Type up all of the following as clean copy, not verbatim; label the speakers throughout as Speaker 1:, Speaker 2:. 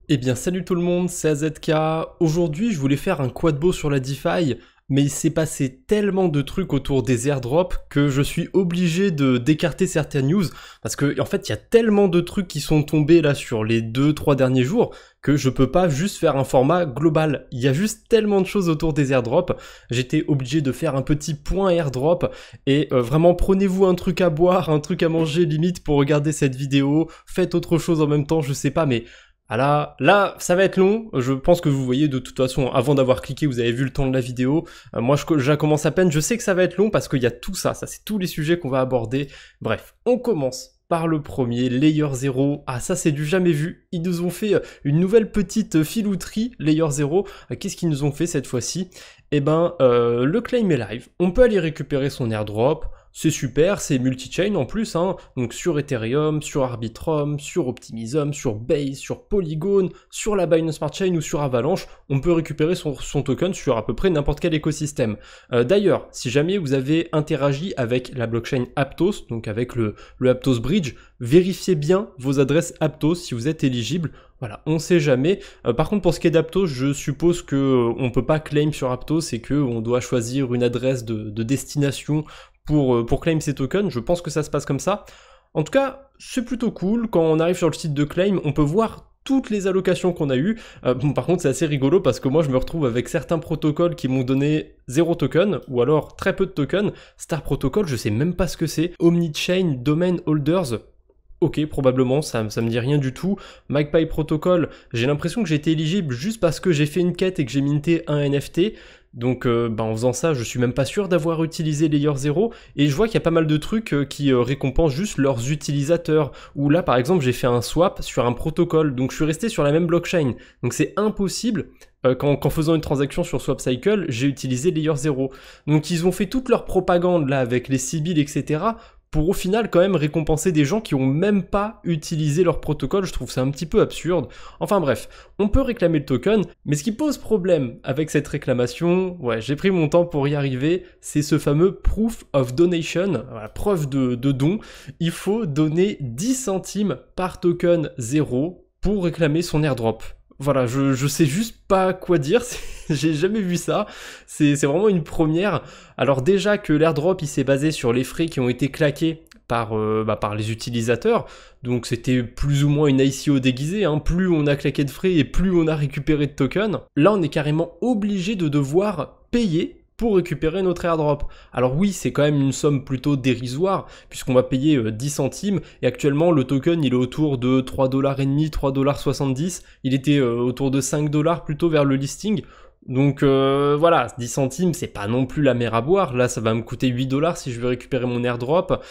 Speaker 1: Eh bien salut tout le monde, c'est AZK. Aujourd'hui je voulais faire un quadbo sur la DeFi, mais il s'est passé tellement de trucs autour des airdrops que je suis obligé d'écarter certaines news, parce que en fait il y a tellement de trucs qui sont tombés là sur les 2-3 derniers jours que je peux pas juste faire un format global. Il y a juste tellement de choses autour des airdrops, j'étais obligé de faire un petit point airdrop, et vraiment prenez-vous un truc à boire, un truc à manger limite pour regarder cette vidéo, faites autre chose en même temps, je sais pas, mais là, ça va être long. Je pense que vous voyez de toute façon, avant d'avoir cliqué, vous avez vu le temps de la vidéo. Moi, je la commence à peine. Je sais que ça va être long parce qu'il y a tout ça. Ça, c'est tous les sujets qu'on va aborder. Bref, on commence par le premier, Layer 0. Ah, ça, c'est du jamais vu. Ils nous ont fait une nouvelle petite filouterie, Layer 0. Qu'est-ce qu'ils nous ont fait cette fois-ci? Eh ben, le claim est live. On peut aller récupérer son airdrop. C'est super, c'est multi-chain en plus, hein, donc sur Ethereum, sur Arbitrum, sur Optimism, sur Base, sur Polygon, sur la Binance Smart Chain ou sur Avalanche, on peut récupérer son token sur à peu près n'importe quel écosystème. D'ailleurs, si jamais vous avez interagi avec la blockchain Aptos, donc avec le Aptos Bridge, vérifiez bien vos adresses Aptos si vous êtes éligible. Voilà, on sait jamais. Par contre, pour ce qui est d'Aptos, je suppose que on peut pas claim sur Aptos et que on doit choisir une adresse de destination pour claim ces tokens. Je pense que ça se passe comme ça. En tout cas, c'est plutôt cool. Quand on arrive sur le site de claim, on peut voir toutes les allocations qu'on a eues. Bon, par contre, c'est assez rigolo parce que moi, je me retrouve avec certains protocoles qui m'ont donné 0 token, ou alors très peu de tokens. Star Protocol, je sais même pas ce que c'est. Omnichain Domain Holders, ok, probablement, ça me dit rien du tout. Magpie Protocol, j'ai l'impression que j'ai été éligible juste parce que j'ai fait une quête et que j'ai minté un NFT. Donc en faisant ça, je suis même pas sûr d'avoir utilisé Layer 0, et je vois qu'il y a pas mal de trucs qui récompensent juste leurs utilisateurs, ou là par exemple j'ai fait un swap sur un protocole, donc je suis resté sur la même blockchain, donc c'est impossible. Qu'en faisant une transaction sur SwapCycle, j'ai utilisé Layer 0. Donc ils ont fait toute leur propagande là avec les Sibyl, etc., pour au final quand même récompenser des gens qui ont même pas utilisé leur protocole. Je trouve ça un petit peu absurde. Enfin bref, on peut réclamer le token, mais ce qui pose problème avec cette réclamation, ouais, j'ai pris mon temps pour y arriver, c'est ce fameux proof of donation, la preuve de don. Il faut donner 10 centimes par token 0 pour réclamer son airdrop. Voilà, je sais juste pas quoi dire, j'ai jamais vu ça, c'est vraiment une première. Alors déjà que l'airdrop il s'est basé sur les frais qui ont été claqués par les utilisateurs, donc c'était plus ou moins une ICO déguisée, hein. Plus on a claqué de frais et plus on a récupéré de tokens. Là on est carrément obligé de devoir payer pour récupérer notre airdrop. Alors oui, c'est quand même une somme plutôt dérisoire, puisqu'on va payer 10 centimes, et actuellement le token il est autour de 3,5$, 3,70$, il était autour de 5$ plutôt vers le listing. Donc voilà, 10 centimes, c'est pas non plus la mer à boire. Là, ça va me coûter 8$ si je veux récupérer mon airdrop.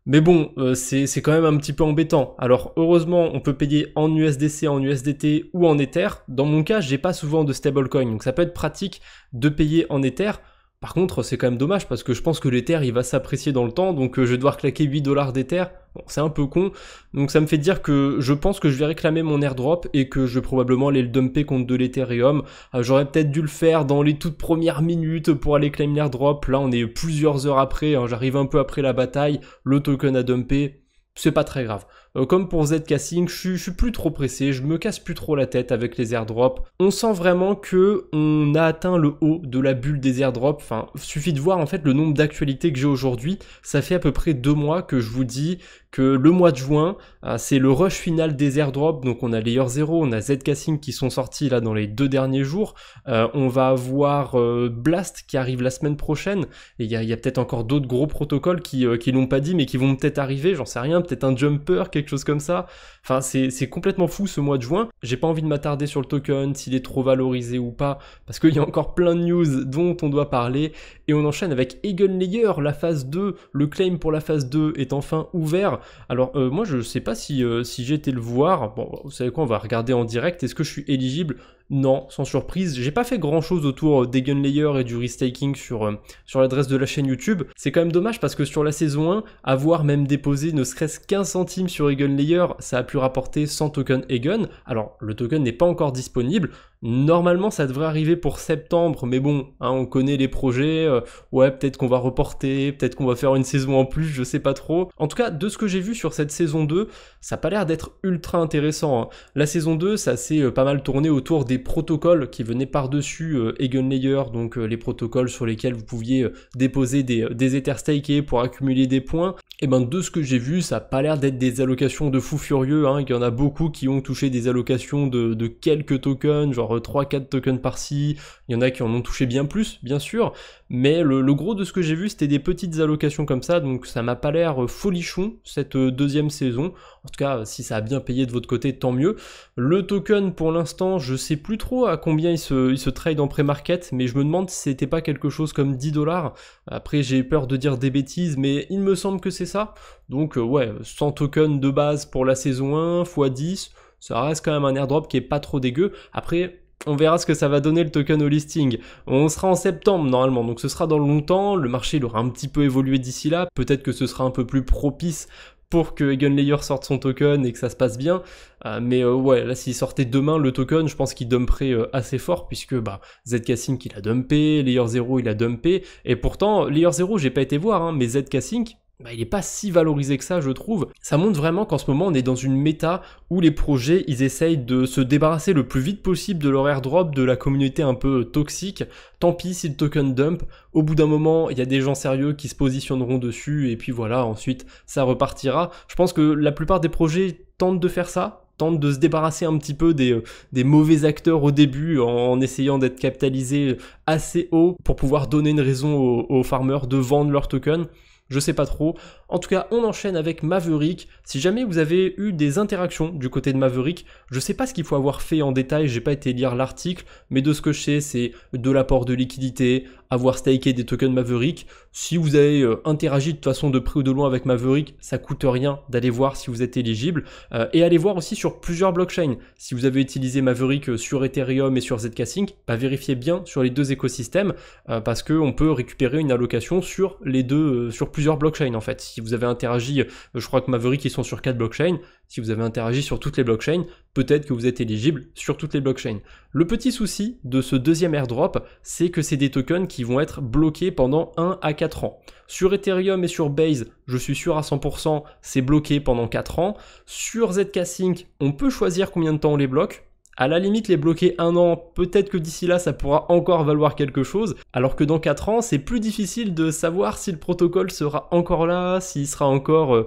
Speaker 1: Mais bon, c'est quand même un petit peu embêtant. Alors heureusement, on peut payer en USDC, en USDT ou en Ether. Dans mon cas, j'ai pas souvent de stablecoin, donc ça peut être pratique de payer en Ether. Par contre, c'est quand même dommage parce que je pense que l'Ether il va s'apprécier dans le temps, donc je vais devoir claquer 8$ d'Ether. Bon, c'est un peu con, donc ça me fait dire que je pense que je vais réclamer mon airdrop et que je vais probablement aller le dumper contre de l'Ethereum. J'aurais peut-être dû le faire dans les toutes premières minutes pour aller claim l'airdrop. Là, on est plusieurs heures après, hein, j'arrive un peu après la bataille, le token a dumpé. C'est pas très grave. Comme pour Zcassing, je suis plus trop pressé, je me casse plus trop la tête avec les airdrops. On sent vraiment que on a atteint le haut de la bulle des airdrops. Enfin, suffit de voir en fait le nombre d'actualités que j'ai aujourd'hui. Ça fait à peu près 2 mois que je vous dis que le mois de juin, c'est le rush final des airdrops. Donc on a Layer 0, on a Zcassing qui sont sortis là dans les 2 derniers jours. On va avoir Blast qui arrive la semaine prochaine. Et il y a peut-être encore d'autres gros protocoles qui l'ont pas dit mais qui vont peut-être arriver, j'en sais rien, peut-être un jumper, quelque chose comme ça. Enfin, c'est complètement fou ce mois de juin. J'ai pas envie de m'attarder sur le token, s'il est trop valorisé ou pas, parce qu'il y a encore plein de news dont on doit parler. Et on enchaîne avec Eigenlayer, la phase 2. Le claim pour la phase 2 est enfin ouvert. Alors, moi, je sais pas si j'ai été le voir. Bon, vous savez quoi, on va regarder en direct. Est-ce que je suis éligible? Non, sans surprise. J'ai pas fait grand chose autour d'Eigenlayer et du restaking sur l'adresse de la chaîne YouTube. C'est quand même dommage parce que sur la saison 1, avoir même déposé ne serait-ce qu'1 centime sur sur Eigenlayer, ça a pu rapporter 100 tokens Eigen. Alors, le token n'est pas encore disponible. Normalement, ça devrait arriver pour septembre, mais bon, hein, on connaît les projets. Ouais, peut-être qu'on va reporter, peut-être qu'on va faire une saison en plus, je sais pas trop. En tout cas, de ce que j'ai vu sur cette saison 2, ça n'a pas l'air d'être ultra intéressant, hein. La saison 2, ça s'est pas mal tourné autour des protocoles qui venaient par-dessus Eigenlayer, donc les protocoles sur lesquels vous pouviez déposer des Ethers stakés pour accumuler des points. Et ben de ce que j'ai vu, ça n'a pas l'air d'être des allocations de fous furieux, hein. Il y en a beaucoup qui ont touché des allocations de quelques tokens, genre 3-4 tokens par-ci, il y en a qui en ont touché bien plus, bien sûr, mais le gros de ce que j'ai vu, c'était des petites allocations comme ça, donc ça m'a pas l'air folichon, cette deuxième saison. En tout cas, si ça a bien payé de votre côté, tant mieux. Le token, pour l'instant, je sais plus trop à combien il se trade en pré-market, mais je me demande si c'était pas quelque chose comme 10$. Après, j'ai peur de dire des bêtises, mais il me semble que c'est ça. Donc ouais, 100 tokens de base pour la saison 1, x 10, ça reste quand même un airdrop qui est pas trop dégueu. Après, on verra ce que ça va donner le token au listing. On sera en septembre normalement, donc ce sera dans longtemps. Le marché il aura un petit peu évolué d'ici là. Peut-être que ce sera un peu plus propice pour que Eigenlayer sorte son token et que ça se passe bien. Mais ouais, là s'il sortait demain le token, je pense qu'il dumperait assez fort, puisque ZK Sync il a dumpé, Layer 0 il a dumpé, et pourtant Layer 0 j'ai pas été voir, hein, mais ZK Sync, il est pas si valorisé que ça, je trouve. Ça montre vraiment qu'en ce moment, on est dans une méta où les projets, ils essayent de se débarrasser le plus vite possible de leur airdrop, de la communauté un peu toxique. Tant pis si le token dump. Au bout d'un moment, il y a des gens sérieux qui se positionneront dessus, et puis voilà, ensuite, ça repartira. Je pense que la plupart des projets tentent de faire ça, tentent de se débarrasser un petit peu des mauvais acteurs au début en essayant d'être capitalisés assez haut pour pouvoir donner une raison aux farmers de vendre leur token. Je sais pas trop. En tout cas, on enchaîne avec Maverick. Si jamais vous avez eu des interactions du côté de Maverick, je sais pas ce qu'il faut avoir fait en détail, j'ai pas été lire l'article, mais de ce que je sais, c'est de l'apport de liquidité, avoir staké des tokens Maverick. Si vous avez interagi de toute façon de près ou de loin avec Maverick, ça coûte rien d'aller voir si vous êtes éligible. Et allez voir aussi sur plusieurs blockchains. Si vous avez utilisé Maverick sur Ethereum et sur ZK Sync, vérifiez bien sur les deux écosystèmes, parce qu'on peut récupérer une allocation sur les deux, sur plusieurs blockchains en fait. Si vous avez interagi, je crois que Maverick ils sont sur 4 blockchains, si vous avez interagi sur toutes les blockchains, peut-être que vous êtes éligible sur toutes les blockchains. Le petit souci de ce deuxième airdrop, c'est que c'est des tokens qui vont être bloqués pendant 1 à 4 ans. Sur Ethereum et sur Base, je suis sûr à 100%, c'est bloqué pendant 4 ans. Sur ZK Sync, on peut choisir combien de temps on les bloque. À la limite, les bloquer 1 an, peut-être que d'ici là, ça pourra encore valoir quelque chose, alors que dans 4 ans, c'est plus difficile de savoir si le protocole sera encore là, s'il sera encore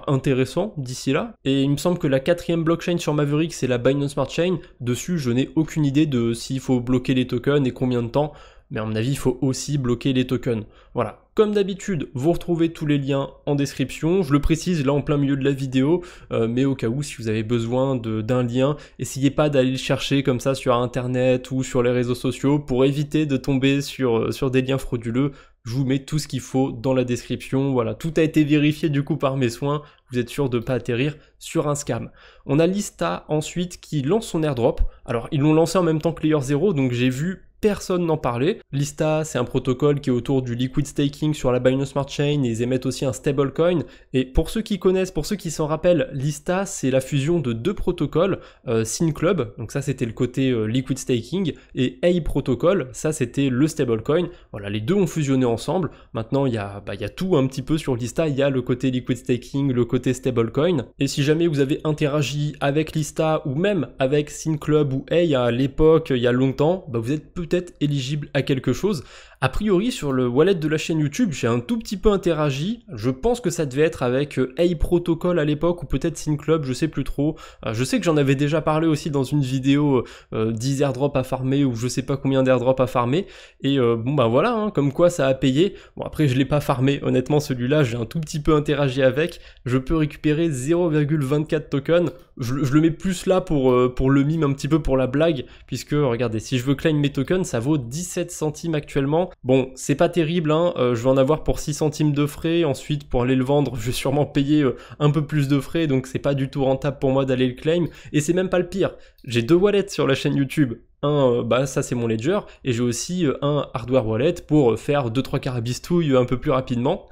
Speaker 1: intéressant d'ici là. Et il me semble que la 4e blockchain sur Maverick, c'est la Binance Smart Chain. Dessus, je n'ai aucune idée de s'il faut bloquer les tokens et combien de temps, mais à mon avis, il faut aussi bloquer les tokens. Voilà. Comme d'habitude, vous retrouvez tous les liens en description. Je le précise là en plein milieu de la vidéo, mais au cas où, si vous avez besoin d'un lien, essayez pas d'aller le chercher comme ça sur internet ou sur les réseaux sociaux pour éviter de tomber sur des liens frauduleux. Je vous mets tout ce qu'il faut dans la description. Voilà, tout a été vérifié du coup par mes soins. Vous êtes sûr de ne pas atterrir sur un scam. On a Lista ensuite qui lance son airdrop. Alors, ils l'ont lancé en même temps que Layer 0, donc j'ai vu personne n'en parlait. Lista, c'est un protocole qui est autour du liquid staking sur la Binance Smart Chain, et ils émettent aussi un stablecoin. Et pour ceux qui connaissent, pour ceux qui s'en rappellent, Lista, c'est la fusion de deux protocoles, Synclub, donc ça c'était le côté liquid staking, et A Protocol, ça c'était le stablecoin. Voilà, les deux ont fusionné ensemble. Maintenant, il y a tout un petit peu sur Lista, il y a le côté liquid staking, le côté stablecoin. Et si jamais vous avez interagi avec Lista ou même avec Synclub ou A à l'époque, il y a longtemps, vous êtes peut-être éligible à quelque chose. A priori, sur le wallet de la chaîne YouTube, j'ai un tout petit peu interagi. Je pense que ça devait être avec A Protocol à l'époque, ou peut-être Synclub, je sais plus trop. Je sais que j'en avais déjà parlé aussi dans une vidéo 10 airdrops à farmer, ou je sais pas combien d'airdrops à farmer. Et voilà, hein, comme quoi ça a payé. Bon, après, je l'ai pas farmé. Honnêtement, celui-là, j'ai un tout petit peu interagi avec. Je peux récupérer 0,24 tokens. Je le mets plus là pour le mime, un petit peu pour la blague, puisque, regardez, si je veux claim mes tokens, ça vaut 17 centimes actuellement. Bon, c'est pas terrible, hein, je vais en avoir pour 6 centimes de frais, ensuite pour aller le vendre, je vais sûrement payer un peu plus de frais, donc c'est pas du tout rentable pour moi d'aller le claim, et c'est même pas le pire. J'ai deux wallets sur la chaîne YouTube, bah ça c'est mon ledger, et j'ai aussi un hardware wallet pour faire 2-3 carabistouilles un peu plus rapidement.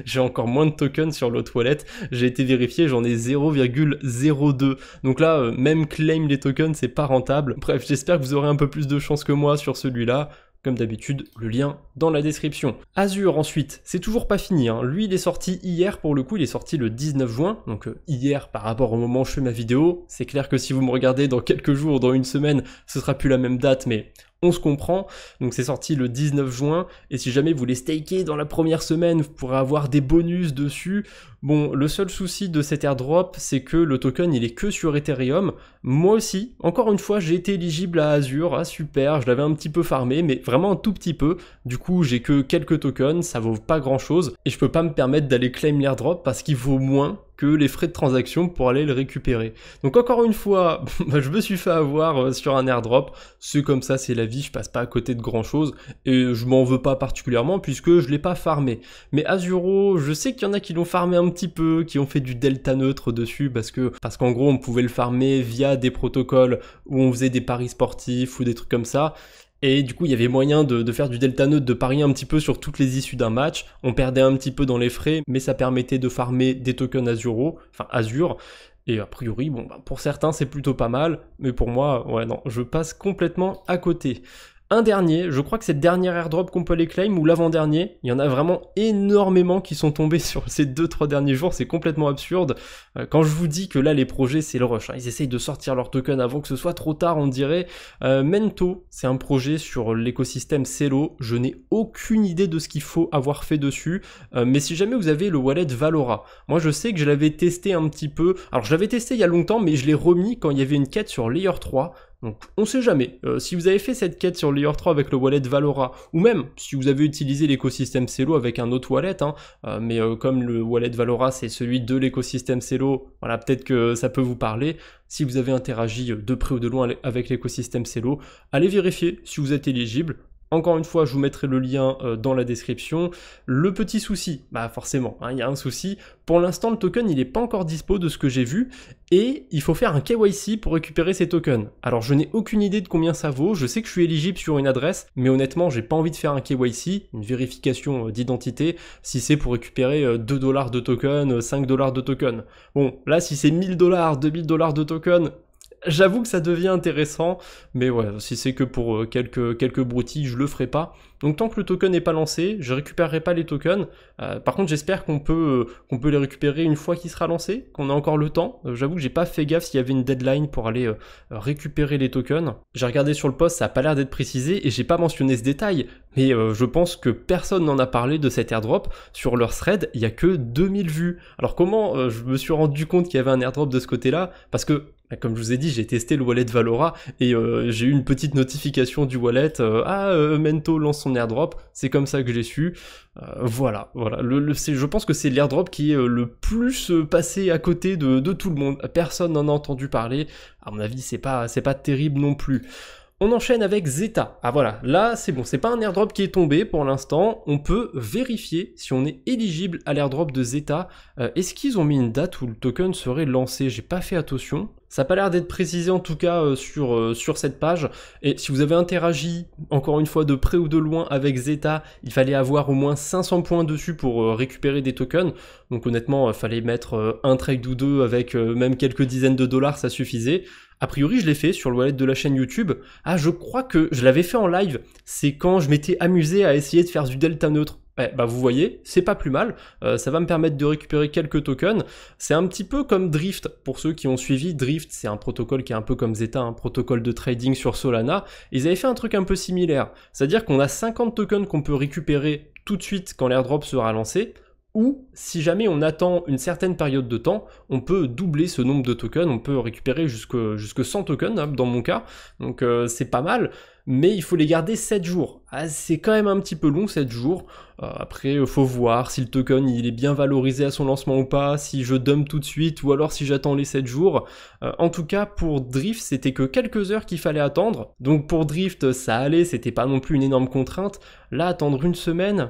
Speaker 1: J'ai encore moins de tokens sur l'autre wallet, j'ai été vérifié, j'en ai 0,02. Donc là, même claim les tokens, c'est pas rentable. Bref, j'espère que vous aurez un peu plus de chance que moi sur celui-là. Comme d'habitude, le lien dans la description. Azure ensuite, c'est toujours pas fini, hein. Lui il est sorti hier, pour le coup il est sorti le 19 juin, donc hier par rapport au moment où je fais ma vidéo. C'est clair que si vous me regardez dans quelques jours, dans une semaine, ce sera plus la même date, mais on se comprend. Donc c'est sorti le 19 juin, et si jamais vous voulez staker dans la première semaine, vous pourrez avoir des bonus dessus. Bon, le seul souci de cet airdrop, c'est que le token il est que sur Ethereum. Moi aussi, encore une fois, j'ai été éligible à Azure, ah super, je l'avais un petit peu farmé, mais vraiment un tout petit peu. Du coup, j'ai que quelques tokens, ça vaut pas grand chose, et je peux pas me permettre d'aller claim l'airdrop parce qu'il vaut moins que les frais de transaction pour aller le récupérer. Donc encore une fois, je me suis fait avoir sur un airdrop, c'est comme ça, c'est la vie, je passe pas à côté de grand chose, et je m'en veux pas particulièrement puisque je l'ai pas farmé. Mais Azuro, je sais qu'il y en a qui l'ont farmé un petit peu, qui ont fait du delta neutre dessus, parce qu'en gros on pouvait le farmer via des protocoles où on faisait des paris sportifs ou des trucs comme ça. Et du coup, il y avait moyen de faire du delta neutre, de parier un petit peu sur toutes les issues d'un match. On perdait un petit peu dans les frais, mais ça permettait de farmer des tokens Azure. Et a priori, bon, bah, pour certains, c'est plutôt pas mal. Mais pour moi, ouais, non, je passe complètement à côté. Un dernier, je crois que c'est le dernier airdrop qu'on peut les claim, ou l'avant-dernier. Il y en a vraiment énormément qui sont tombés sur ces 2-3 derniers jours, c'est complètement absurde. Quand je vous dis que là, les projets, c'est le rush, hein. Ils essayent de sortir leur token avant que ce soit trop tard, on dirait. Mento, c'est un projet sur l'écosystème Celo. Je n'ai aucune idée de ce qu'il faut avoir fait dessus. Mais si jamais vous avez le wallet Valora, moi je sais que je l'avais testé un petit peu. Alors je l'avais testé il y a longtemps, mais je l'ai remis quand il y avait une quête sur Layer 3. Donc on sait jamais, si vous avez fait cette quête sur Layer 3 avec le wallet Valora, ou même si vous avez utilisé l'écosystème Celo avec un autre wallet, hein, mais comme le wallet Valora c'est celui de l'écosystème Celo, voilà, peut-être que ça peut vous parler. Si vous avez interagi de près ou de loin avec l'écosystème Celo, allez vérifier si vous êtes éligible. Encore une fois, je vous mettrai le lien dans la description. Le petit souci, bah forcément, hein, il y a un souci. Pour l'instant, le token, il n'est pas encore dispo de ce que j'ai vu. Et il faut faire un KYC pour récupérer ces tokens. Alors, je n'ai aucune idée de combien ça vaut. Je sais que je suis éligible sur une adresse, mais honnêtement, j'ai pas envie de faire un KYC, une vérification d'identité, si c'est pour récupérer 2 $ de token, 5 $ de token. Bon, là, si c'est 1000 $, 2000 $ de token, j'avoue que ça devient intéressant, mais ouais, si c'est que pour quelques broutilles, je le ferai pas. Donc tant que le token n'est pas lancé, je récupérerai pas les tokens. Par contre, j'espère qu'on peut les récupérer une fois qu'il sera lancé, qu'on a encore le temps. J'avoue que j'ai pas fait gaffe s'il y avait une deadline pour aller récupérer les tokens. J'ai regardé sur le post, ça a pas l'air d'être précisé et j'ai pas mentionné ce détail, mais je pense que personne n'en a parlé de cet airdrop. Sur leur thread, il y a que 2000 vues. Alors comment je me suis rendu compte qu'il y avait un airdrop de ce côté-là? Parce que comme je vous ai dit, j'ai testé le wallet Valora et j'ai eu une petite notification du wallet. Mento lance son airdrop. C'est comme ça que j'ai su. Voilà. Je pense que c'est l'airdrop qui est le plus passé à côté de tout le monde. Personne n'en a entendu parler. À mon avis, c'est pas terrible non plus. On enchaîne avec Zeta. Ah voilà, là c'est bon, c'est pas un airdrop qui est tombé pour l'instant. On peut vérifier si on est éligible à l'airdrop de Zeta. Est-ce qu'ils ont mis une date où le token serait lancé? J'ai pas fait attention. Ça n'a pas l'air d'être précisé en tout cas sur cette page. Et si vous avez interagi, encore une fois, de près ou de loin avec Zeta, il fallait avoir au moins 500 points dessus pour récupérer des tokens. Donc honnêtement, il fallait mettre un trade ou deux avec même quelques dizaines de dollars, ça suffisait. A priori, je l'ai fait sur le wallet de la chaîne YouTube. Ah, je crois que je l'avais fait en live. C'est quand je m'étais amusé à essayer de faire du delta neutre. Ouais, bah vous voyez, c'est pas plus mal, ça va me permettre de récupérer quelques tokens. C'est un petit peu comme Drift, pour ceux qui ont suivi. Drift, c'est un protocole qui est un peu comme Zeta, un protocole de trading sur Solana. Ils avaient fait un truc un peu similaire, c'est-à-dire qu'on a 50 tokens qu'on peut récupérer tout de suite quand l'airdrop sera lancé, ou si jamais on attend une certaine période de temps, on peut doubler ce nombre de tokens, on peut récupérer jusque 100 tokens hein, dans mon cas, donc c'est pas mal, mais il faut les garder 7 jours. Ah, c'est quand même un petit peu long 7 jours, après faut voir si le token il est bien valorisé à son lancement ou pas, si je dump tout de suite ou alors si j'attends les 7 jours. En tout cas pour Drift c'était que quelques heures qu'il fallait attendre, donc pour Drift ça allait, c'était pas non plus une énorme contrainte. Là attendre une semaine...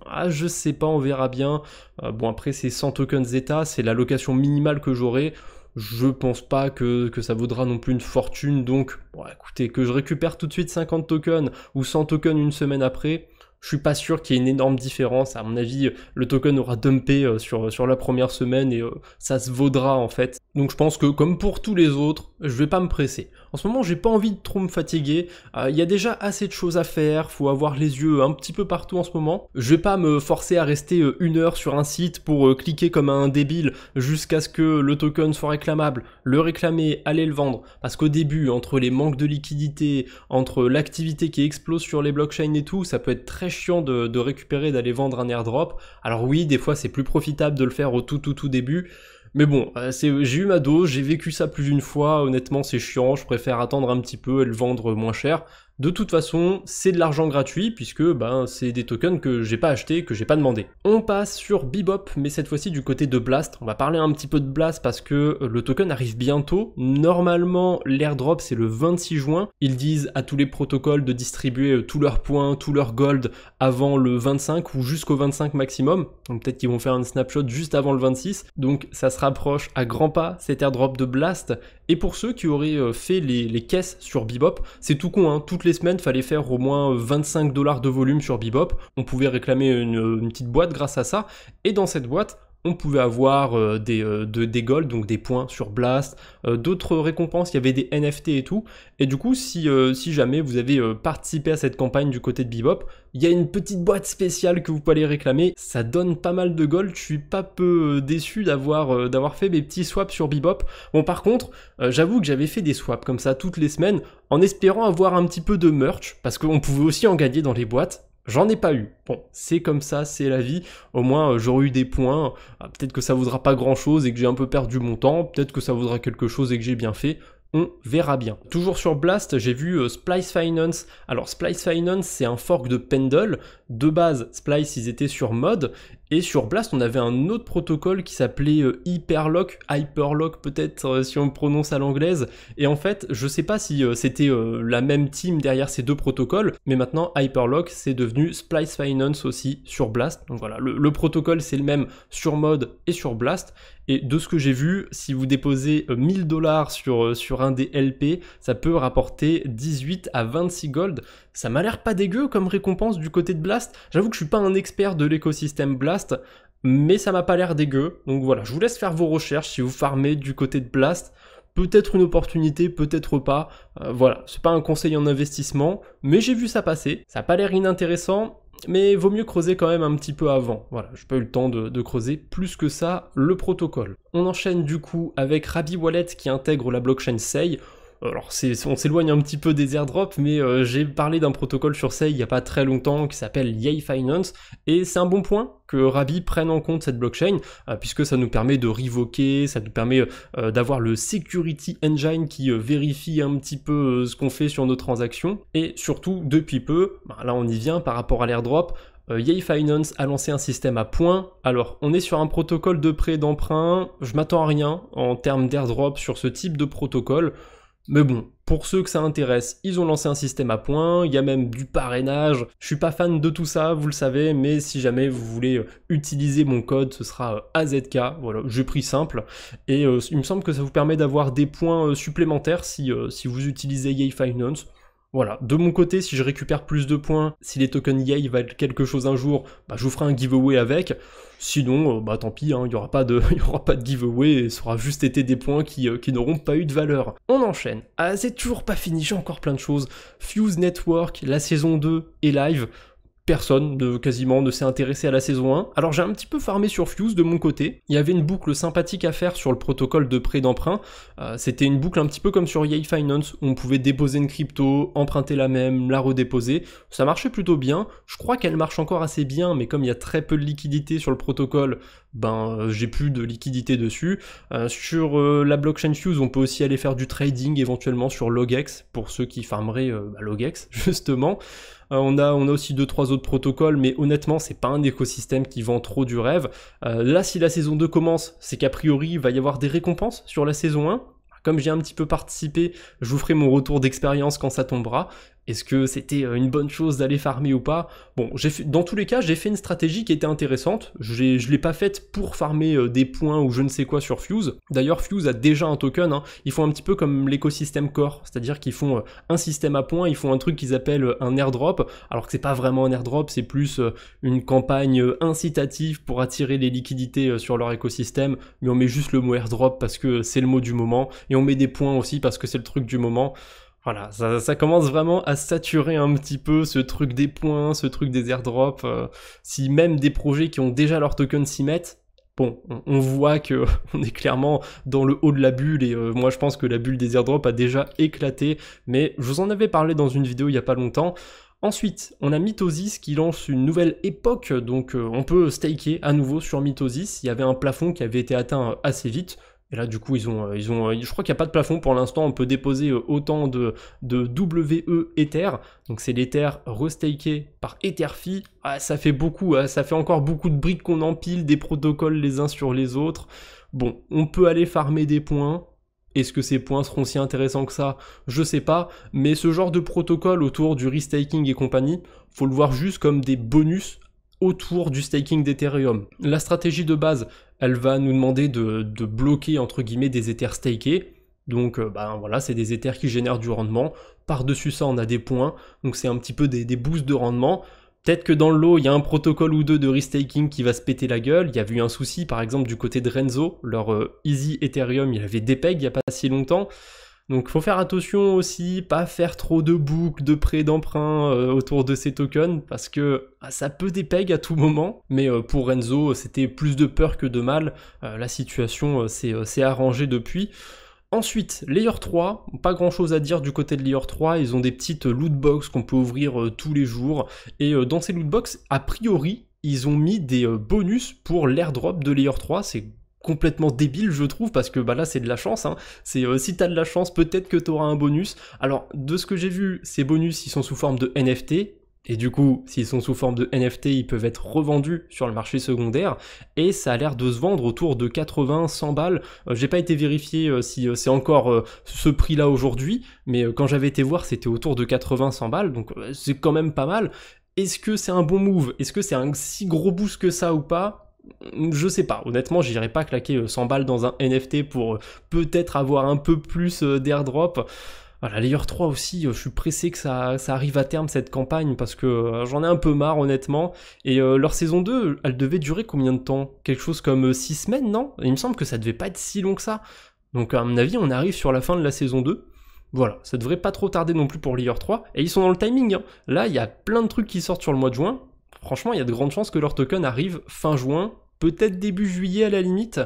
Speaker 1: Ah, je sais pas, on verra bien. Bon, après, c'est 100 tokens Zeta, c'est l'allocation minimale que j'aurai. Je pense pas que ça vaudra non plus une fortune, donc bon, écoutez, que je récupère tout de suite 50 tokens ou 100 tokens une semaine après, je suis pas sûr qu'il y ait une énorme différence. À mon avis, le token aura dumpé sur la première semaine et ça se vaudra en fait. Donc je pense que comme pour tous les autres, je vais pas me presser. En ce moment, j'ai pas envie de trop me fatiguer. Il y a déjà assez de choses à faire, faut avoir les yeux un petit peu partout en ce moment. Je vais pas me forcer à rester 1 heure sur un site pour cliquer comme un débile jusqu'à ce que le token soit réclamable, le réclamer, aller le vendre. Parce qu'au début, entre les manques de liquidité, entre l'activité qui explose sur les blockchains et tout, ça peut être très chiant de récupérer, d'aller vendre un airdrop. Alors oui, des fois c'est plus profitable de le faire au tout début, mais bon, j'ai eu ma dose, j'ai vécu ça plus d'une fois, honnêtement c'est chiant, je préfère attendre un petit peu et le vendre moins cher. De toute façon, c'est de l'argent gratuit puisque c'est des tokens que j'ai pas acheté, que j'ai pas demandé. On passe sur Bebop, mais cette fois-ci du côté de Blast. On va parler un petit peu de Blast parce que le token arrive bientôt. Normalement, l'airdrop c'est le 26 juin. Ils disent à tous les protocoles de distribuer tous leurs points, tous leurs gold avant le 25 ou jusqu'au 25 maximum. Donc peut-être qu'ils vont faire un snapshot juste avant le 26. Donc ça se rapproche à grands pas cet airdrop de Blast. Et pour ceux qui auraient fait les caisses sur Bebop, c'est tout con, hein. Toutes les semaines, fallait faire au moins 25 $ de volume sur Bebop. On pouvait réclamer une petite boîte grâce à ça. Et dans cette boîte, on pouvait avoir des gold, donc des points sur Blast, d'autres récompenses, il y avait des NFT et tout. Et du coup, si jamais vous avez participé à cette campagne du côté de Bebop, il y a une petite boîte spéciale que vous pouvez aller réclamer. Ça donne pas mal de gold, je suis pas peu déçu d'avoir fait mes petits swaps sur Bebop. Bon, par contre, j'avoue que j'avais fait des swaps comme ça toutes les semaines, en espérant avoir un petit peu de merch, parce qu'on pouvait aussi en gagner dans les boîtes. J'en ai pas eu. Bon, c'est comme ça, c'est la vie. Au moins, j'aurais eu des points. Peut-être que ça vaudra pas grand-chose et que j'ai un peu perdu mon temps. Peut-être que ça vaudra quelque chose et que j'ai bien fait. On verra bien. Toujours sur Blast, j'ai vu Splice Finance. Alors Splice Finance, c'est un fork de Pendle. De base, Splice, ils étaient sur Mod. Et sur Blast, on avait un autre protocole qui s'appelait Hyperlock peut-être, si on le prononce à l'anglaise. Et en fait, je sais pas si c'était la même team derrière ces deux protocoles, mais maintenant, Hyperlock, c'est devenu Splice Finance aussi sur Blast. Donc voilà, le protocole, c'est le même sur Mod et sur Blast. Et de ce que j'ai vu, si vous déposez 1000 $ sur un des LP, ça peut rapporter 18 à 26 gold. Ça m'a l'air pas dégueu comme récompense du côté de Blast. J'avoue que je suis pas un expert de l'écosystème Blast, mais ça m'a pas l'air dégueu. Donc voilà, je vous laisse faire vos recherches si vous farmez du côté de Blast. Peut-être une opportunité, peut-être pas. Voilà, c'est pas un conseil en investissement, mais j'ai vu ça passer. Ça a pas l'air inintéressant, mais vaut mieux creuser quand même un petit peu avant. Voilà, j'ai pas eu le temps de creuser plus que ça le protocole. On enchaîne du coup avec Rabi Wallet qui intègre la blockchain Sei. Alors on s'éloigne un petit peu des airdrops, mais j'ai parlé d'un protocole sur Sei il n'y a pas très longtemps qui s'appelle Yay Finance, et c'est un bon point que Rabi prenne en compte cette blockchain, puisque ça nous permet de revoker, ça nous permet d'avoir le Security Engine qui vérifie un petit peu ce qu'on fait sur nos transactions, et surtout depuis peu, là on y vient par rapport à l'airdrop, Yay Finance a lancé un système à points. Alors, on est sur un protocole de prêt d'emprunt, je m'attends à rien en termes d'airdrop sur ce type de protocole. Mais bon, pour ceux que ça intéresse, ils ont lancé un système à points, il y a même du parrainage. Je suis pas fan de tout ça, vous le savez, mais si jamais vous voulez utiliser mon code, ce sera AZK. Voilà, j'ai pris simple. Et il me semble que ça vous permet d'avoir des points supplémentaires si vous utilisez Yay Finance. Voilà, de mon côté, si je récupère plus de points, si les tokens Yay valent quelque chose un jour, je vous ferai un giveaway avec. Sinon, tant pis, il n'y aura pas de giveaway, et ça aura juste été des points qui n'auront pas eu de valeur. On enchaîne. Ah, c'est toujours pas fini, j'ai encore plein de choses. Fuse Network, la saison 2 est live. Personne quasiment ne s'est intéressé à la saison 1. Alors j'ai un petit peu farmé sur Fuse de mon côté. Il y avait une boucle sympathique à faire sur le protocole de prêt d'emprunt. C'était une boucle un petit peu comme sur Yay Finance, où on pouvait déposer une crypto, emprunter la même, la redéposer. Ça marchait plutôt bien. Je crois qu'elle marche encore assez bien, mais comme il y a très peu de liquidité sur le protocole, j'ai plus de liquidité dessus. Sur la blockchain Fuse, on peut aussi aller faire du trading éventuellement sur Logex, pour ceux qui farmeraient Logex, justement. On a aussi 2-3 autres protocoles, mais honnêtement, c'est pas un écosystème qui vend trop du rêve. Là, si la saison 2 commence, c'est qu'a priori, il va y avoir des récompenses sur la saison 1. Comme j'ai un petit peu participé, je vous ferai mon retour d'expérience quand ça tombera. Est-ce que c'était une bonne chose d'aller farmer ou pas? Bon, dans tous les cas, j'ai fait une stratégie qui était intéressante. Je l'ai pas faite pour farmer des points ou je ne sais quoi sur Fuse. D'ailleurs, Fuse a déjà un token, hein. Ils font un petit peu comme l'écosystème Core, c'est-à-dire qu'ils font un système à points, ils font un truc qu'ils appellent un airdrop, alors que c'est pas vraiment un airdrop, c'est plus une campagne incitative pour attirer les liquidités sur leur écosystème, mais on met juste le mot airdrop parce que c'est le mot du moment, et on met des points aussi parce que c'est le truc du moment. Voilà, ça commence vraiment à saturer un petit peu ce truc des points, ce truc des airdrops. Si même des projets qui ont déjà leur token s'y mettent, bon, on voit que on est clairement dans le haut de la bulle et moi je pense que la bulle des airdrops a déjà éclaté, mais je vous en avais parlé dans une vidéo il y a pas longtemps. Ensuite, on a Mitosis qui lance une nouvelle époque, donc on peut staker à nouveau sur Mitosis. Il y avait un plafond qui avait été atteint assez vite. Et là, du coup, ils ont, je crois qu'il n'y a pas de plafond pour l'instant, on peut déposer autant de WE Ether, donc c'est l'Ether restaké par Etherfi, ah, ça fait beaucoup, ça fait encore beaucoup de briques qu'on empile, des protocoles les uns sur les autres. Bon, on peut aller farmer des points. Est-ce que ces points seront si intéressants que ça? Je sais pas, mais ce genre de protocole autour du restaking et compagnie, faut le voir juste comme des bonus autour du staking d'Ethereum. La stratégie de base, elle va nous demander de bloquer entre guillemets des Ethers stakés. Donc ben voilà, c'est des Ethers qui génèrent du rendement. Par-dessus ça, on a des points. Donc c'est un petit peu des boosts de rendement. Peut-être que dans le lot, il y a un protocole ou deux de restaking qui va se péter la gueule. Il y avait eu un souci, par exemple, du côté de Renzo. Leur Easy Ethereum, il avait dépeg il n'y a pas si longtemps. Donc faut faire attention aussi, pas faire trop de boucles, de prêts d'emprunt autour de ces tokens, parce que ça peut dépeg à tout moment, mais pour Renzo, c'était plus de peur que de mal, la situation s'est arrangée depuis. Ensuite, Layer 3, pas grand chose à dire du côté de Layer 3, ils ont des petites lootbox qu'on peut ouvrir tous les jours, et dans ces lootbox, a priori, ils ont mis des bonus pour l'airdrop de Layer 3, c'est complètement débile je trouve parce que bah là c'est de la chance, hein. C'est si t'as de la chance peut-être que t'auras un bonus. Alors de ce que j'ai vu, ces bonus ils sont sous forme de NFT et du coup s'ils sont sous forme de NFT ils peuvent être revendus sur le marché secondaire et ça a l'air de se vendre autour de 80-100 balles. J'ai pas été vérifié si c'est encore ce prix là aujourd'hui, mais quand j'avais été voir c'était autour de 80-100 balles, donc c'est quand même pas mal. Est-ce que c'est un bon move? Est-ce que c'est un si gros boost que ça ou pas? Je sais pas, honnêtement j'irais pas claquer 100 balles dans un NFT pour peut-être avoir un peu plus d'airdrop. Voilà, Layer 3 aussi, je suis pressé que ça arrive à terme cette campagne parce que j'en ai un peu marre honnêtement. Et leur saison 2, elle devait durer combien de temps? Quelque chose comme 6 semaines, non? Il me semble que ça devait pas être si long que ça. Donc à mon avis on arrive sur la fin de la saison 2. Voilà, ça devrait pas trop tarder non plus pour Layer 3. Et ils sont dans le timing, hein. Là il y a plein de trucs qui sortent sur le mois de juin. Franchement, il y a de grandes chances que leur token arrive fin juin, peut-être début juillet à la limite.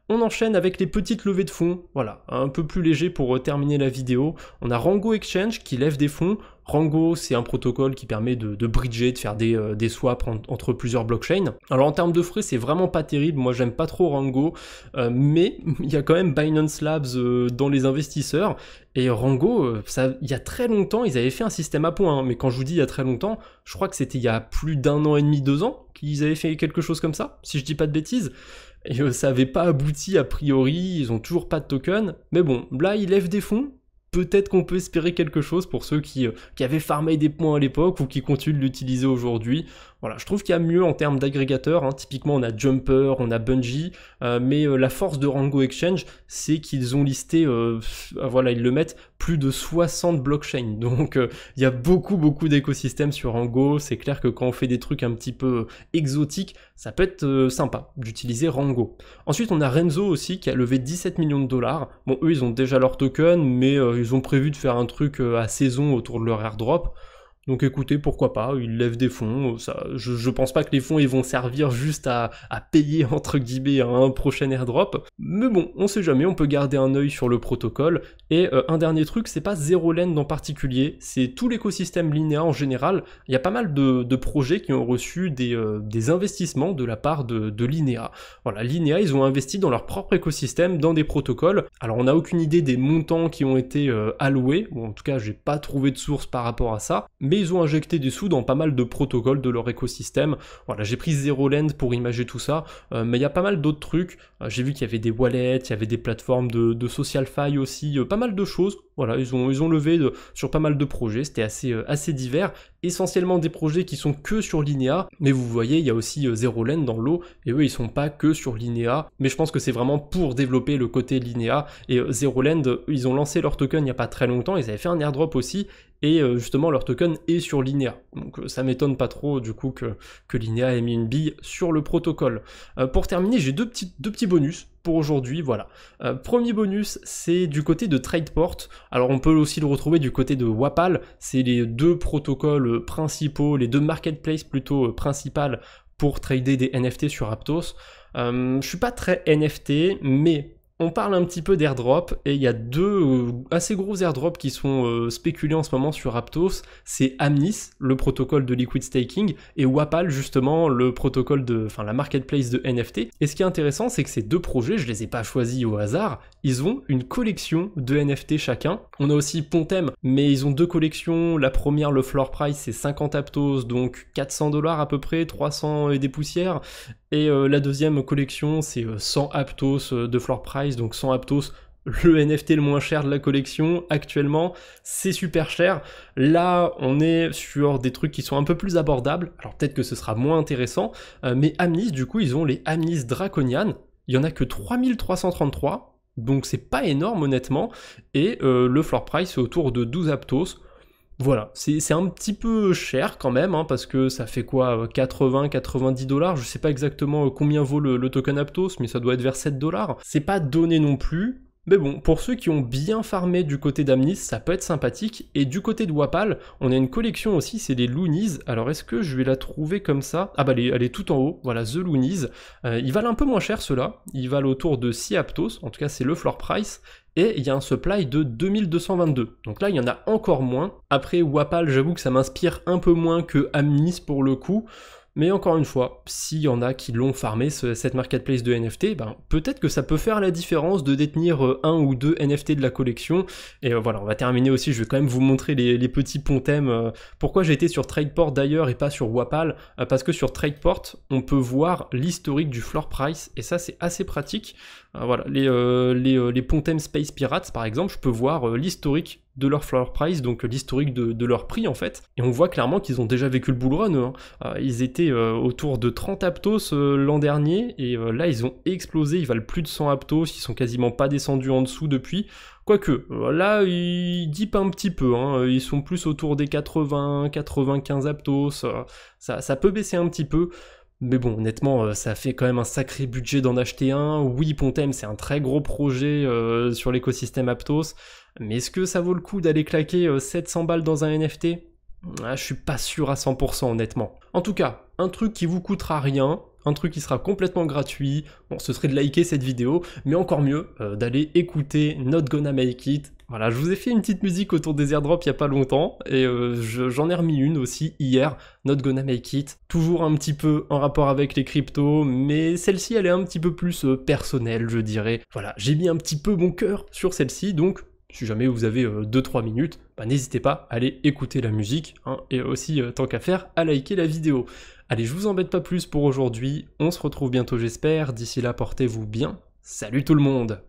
Speaker 1: On enchaîne avec les petites levées de fonds, voilà, un peu plus léger pour terminer la vidéo. On a Rango Exchange qui lève des fonds. Rango, c'est un protocole qui permet de bridger, de faire des swaps entre plusieurs blockchains. Alors en termes de frais, c'est vraiment pas terrible, moi j'aime pas trop Rango, mais il y a quand même Binance Labs dans les investisseurs, et Rango, il y a très longtemps, ils avaient fait un système à points, hein, mais quand je vous dis il y a très longtemps, je crois que c'était il y a plus d'1 an et demi, 2 ans, qu'ils avaient fait quelque chose comme ça, si je dis pas de bêtises. Et ça avait pas abouti a priori, ils ont toujours pas de token, mais bon, là ils lèvent des fonds. Peut-être qu'on peut espérer quelque chose pour ceux qui avaient farmé des points à l'époque ou qui continuent de l'utiliser aujourd'hui. Voilà, je trouve qu'il y a mieux en termes d'agrégateurs, hein. Typiquement on a Jumper, on a Bungie, mais la force de Rango Exchange, c'est qu'ils ont listé, voilà, ils le mettent, plus de 60 blockchains. Donc il y a beaucoup d'écosystèmes sur Rango. C'est clair que quand on fait des trucs un petit peu exotiques, ça peut être sympa d'utiliser Rango. Ensuite on a Renzo aussi qui a levé 17 millions de dollars. Bon, eux ils ont déjà leur token, mais ils ont prévu de faire un truc à saison autour de leur airdrop. Donc écoutez, pourquoi pas, ils lèvent des fonds, ça, je pense pas que les fonds ils vont servir juste à payer entre guillemets un prochain airdrop, mais bon, on sait jamais, on peut garder un œil sur le protocole. Et un dernier truc, c'est pas ZeroLand en particulier, c'est tout l'écosystème Linea en général. Il y a pas mal de projets qui ont reçu des investissements de la part de Linea. Voilà, Linea, ils ont investi dans leur propre écosystème, dans des protocoles. Alors on n'a aucune idée des montants qui ont été alloués, bon, en tout cas j'ai pas trouvé de source par rapport à ça, mais mais ils ont injecté des sous dans pas mal de protocoles de leur écosystème. Voilà, j'ai pris Zero Land pour imager tout ça, mais il y a pas mal d'autres trucs. J'ai vu qu'il y avait des wallets, il y avait des plateformes de SocialFi aussi, pas mal de choses. Voilà, ils ont levé sur pas mal de projets, c'était assez divers, essentiellement des projets qui sont que sur Linea, mais vous voyez, il y a aussi Zero Land dans l'eau, et eux ils sont pas que sur Linea, mais je pense que c'est vraiment pour développer le côté Linea, et Zero Land, ils ont lancé leur token il n'y a pas très longtemps, ils avaient fait un airdrop aussi, et justement leur token est sur Linea. Donc ça m'étonne pas trop du coup que Linea ait mis une bille sur le protocole. Pour terminer, j'ai deux petits bonus pour aujourd'hui, voilà. Premier bonus, c'est du côté de Tradeport. Alors on peut aussi le retrouver du côté de Wapal, c'est les deux protocoles principaux, les deux marketplaces plutôt principales pour trader des NFT sur Aptos. Je suis pas très NFT, mais on parle un petit peu d'airdrop, et il y a deux assez gros airdrops qui sont spéculés en ce moment sur Aptos, c'est Amnis, le protocole de liquid staking, et Wapal justement, le protocole la marketplace de NFT. Et ce qui est intéressant, c'est que ces deux projets, je les ai pas choisis au hasard, ils ont une collection de NFT chacun. On a aussi Pontem, mais ils ont deux collections, la première, le floor price, c'est 50 Aptos, donc 400 $ à peu près, 300 et des poussières, et la deuxième collection, c'est 100 Aptos de floor price, donc 100 Aptos, le NFT le moins cher de la collection actuellement, c'est super cher. Là, on est sur des trucs qui sont un peu plus abordables, alors peut-être que ce sera moins intéressant, mais Amnis, du coup, ils ont les Amnis Draconian, il y en a que 3333, donc c'est pas énorme honnêtement, et le floor price c'est autour de 12 Aptos. Voilà, c'est un petit peu cher quand même, hein, parce que ça fait quoi, 80-90 $, je sais pas exactement combien vaut le token Aptos, mais ça doit être vers 7 $. C'est pas donné non plus, mais bon, pour ceux qui ont bien farmé du côté d'Amnis, ça peut être sympathique, et du côté de Wapal, on a une collection aussi, c'est les Loonies. Alors est-ce que je vais la trouver comme ça? Ah bah elle est tout en haut, voilà, The Loonies. Ils valent un peu moins cher ceux-là, ils valent autour de 6 Aptos, en tout cas c'est le floor price, et il y a un supply de 2222. Donc là, il y en a encore moins. Après, Wapal, j'avoue que ça m'inspire un peu moins que Amnis pour le coup. Mais encore une fois, s'il y en a qui l'ont farmé, cette marketplace de NFT, ben, peut-être que ça peut faire la différence de détenir un ou deux NFT de la collection. Et voilà, on va terminer aussi, je vais quand même vous montrer les petits Pontem. Pourquoi j'ai été sur Tradeport d'ailleurs et pas sur Wapal, parce que sur Tradeport, on peut voir l'historique du floor price, et ça c'est assez pratique. Voilà, les Pontem Space Pirates par exemple, je peux voir l'historique de leur floor price, donc l'historique de leur prix en fait, et on voit clairement qu'ils ont déjà vécu le bull run, hein. Ils étaient autour de 30 Aptos l'an dernier, et là ils ont explosé, ils valent plus de 100 Aptos, ils sont quasiment pas descendus en dessous depuis, quoique, là ils dipent un petit peu, hein. Ils sont plus autour des 80-95 Aptos, ça peut baisser un petit peu. Mais bon, honnêtement, ça fait quand même un sacré budget d'en acheter un. Oui, Pontem, c'est un très gros projet sur l'écosystème Aptos, mais est-ce que ça vaut le coup d'aller claquer 700 balles dans un NFT? Je suis pas sûr à 100% honnêtement. En tout cas, un truc qui vous coûtera rien, un truc qui sera complètement gratuit, bon, ce serait de liker cette vidéo, mais encore mieux, d'aller écouter Not Gonna Make It. Voilà, je vous ai fait une petite musique autour des airdrops il y a pas longtemps, et j'en ai remis une aussi hier, Not Gonna Make It, toujours un petit peu en rapport avec les cryptos, mais celle-ci elle est un petit peu plus personnelle, je dirais. Voilà, j'ai mis un petit peu mon cœur sur celle-ci, donc si jamais vous avez 2-3 minutes, bah, n'hésitez pas à aller écouter la musique, hein, et aussi, tant qu'à faire, à liker la vidéo. Allez, je vous embête pas plus pour aujourd'hui, on se retrouve bientôt j'espère, d'ici là portez-vous bien, salut tout le monde!